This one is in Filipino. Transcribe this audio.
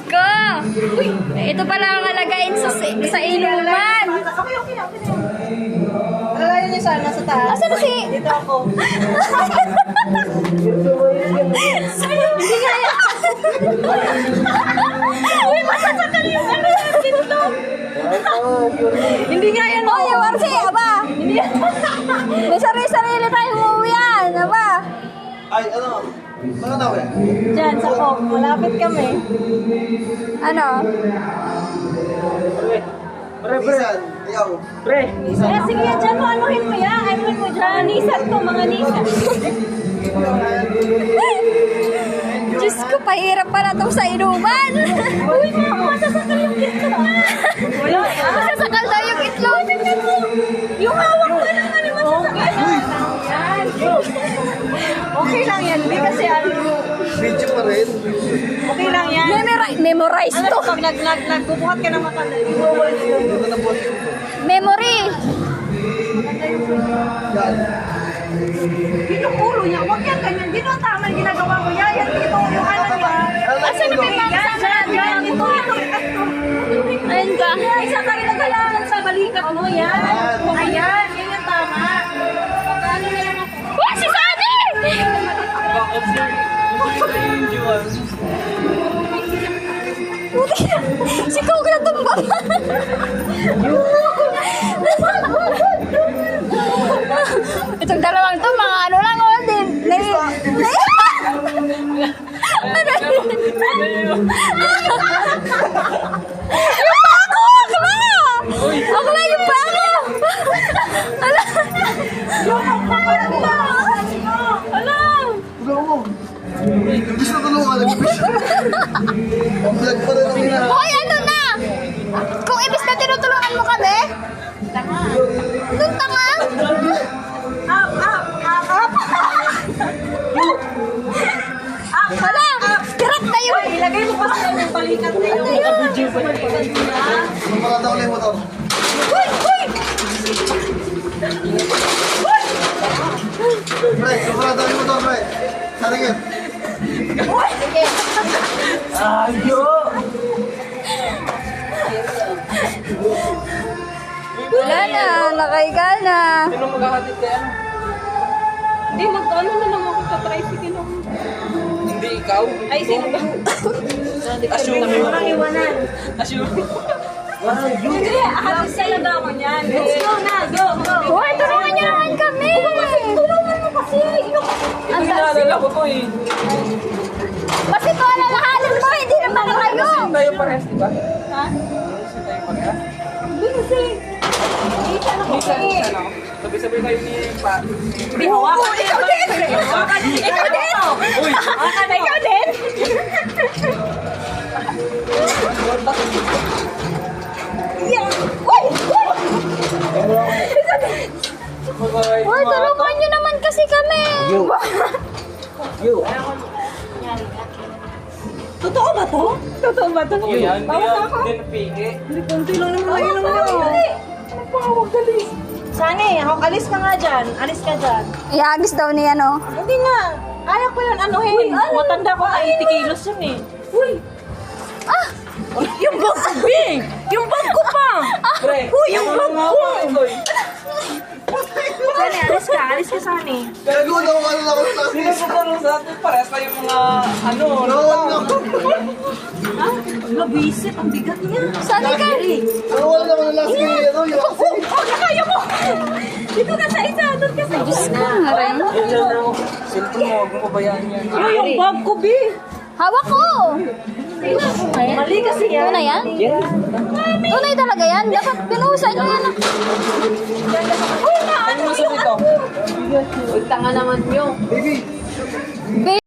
Ko! Uy, ito pala ang alagain sa inuman. Alalayan niyo sana sa taas. Asan si... Dito ako. Hindi nga yan. Uy, masasakal yung ano. Ginto. Hindi nga yan. Oh, yung Marcy, aba. May sarili-sarili tayong umuwi yan, aba. Ay, ano? Mga nawe? Diyan, sa ko. Malapit kami. Ano? Minsan, ayaw. Eh, sige yan dyan mo. Anuhin mo yan. Anuhin mo dyan. Nisat to, mga nisat. Diyos ko, pahirap pala itong sa inuman. Uy, masasakal yung itlog na. Wala. Masasakal daw yung itlog. Yung hawak ko lang ano masasakal. Yan. Okay lang yan. Hindi kasi ano. Video pa rin. Okay lang yan. Memorize Ano to. pag nagbubuhat ka ng mata, Ito na po. Memory. Yan. yung ulo niya, huwag yan ganyan. Dito ang tama yung ginagawa mo. Yan, dito yung ano niya. Asa na may Yan, yan, ito. Ayun ka. Isa ka rin naghalangan sa balikat mo. Yan. Ayan, yan yung tama. Wah, si Sunny! Puti na. Si Koga na tumba. Itong dalawang to, mga ano lang, oh, din. Yung bako! Akla! Akla yung bako! Ala! Ala! Tulungan mo. Imbis na tulungan. Vlog pa rin ang ina. Hoy, ano na? Kung ibis na tinutulungan mo kami? Doon tanga? Up, up, up, up. Hala! Tirak na yun! Ilagay mo pa sa yung balikat na yun. Mga daw na yung motor. Uy! Uy! Pre, mga daw yung motor, pre. Saringin. Sige. Wala na, nakaiga na. Hindi, mag-ano na lang ako sa tricycle ako. Hindi ikaw. Ay, sino ba? Assume. Walang iwanan. Assume. Hindi, halos talaga ako niyan. Let's go na, go, go. Hoy, tulungan niyo naman kami! Tulungan mo kasi. Ang Naalala ko to eh. Kasi ito alalahanin mo, hindi naman kayo! Tayo parehas, di ba? Ha? Tayo parehas. Hindi kasi. Isa na ko. Minsan, ano? Sabi-sabi kayo ni Pa. Hindi, hawakan din. Ikaw din! Hawakan din. Ikaw din! Uy! Hawakan din. Ikaw din! Yeah. Uy! Bye-bye. Uy, tulungan niyo naman kasi kami! Totoo ba to? Totoo ba to? Oh, yan. Bawal ako. Hindi napigi. Hindi, konti lang naman. Ayun naman yun. Nagpawag alis. Sani, alis ka nga dyan. Alis ka dyan. Iagis daw niya, no? Hindi nga. Kaya ko yan, anuhin. Matanda ko na 80 kilos yun eh. Uy! Ah! Yung bag ko, Bing! Yung bag ko pa! Pre, Uy, yung bag ko! Itoy. Sani, alis ka, Sani. Gago na ako ano lang ako sa Sino sa tanong sa atin? Parehas kayong mga ano. Ha? Labisit, ang bigat niya. Saan ka? Nawala naman ang last game. Ano yung Oh, nakaya mo! Dito ka sa isa, doon ka sa Diyos ko, ngayon. Siyempre mo, huwag mo pabayaan yan. yung bag ko, Bing! Hawak ko! Mali kasi yan. Tunay yan? Tunay talaga yan. Dapat pinuhusan niyo yan. Uy, na ano Ano yung ito? Uy, tanga naman yun. baby. Baby!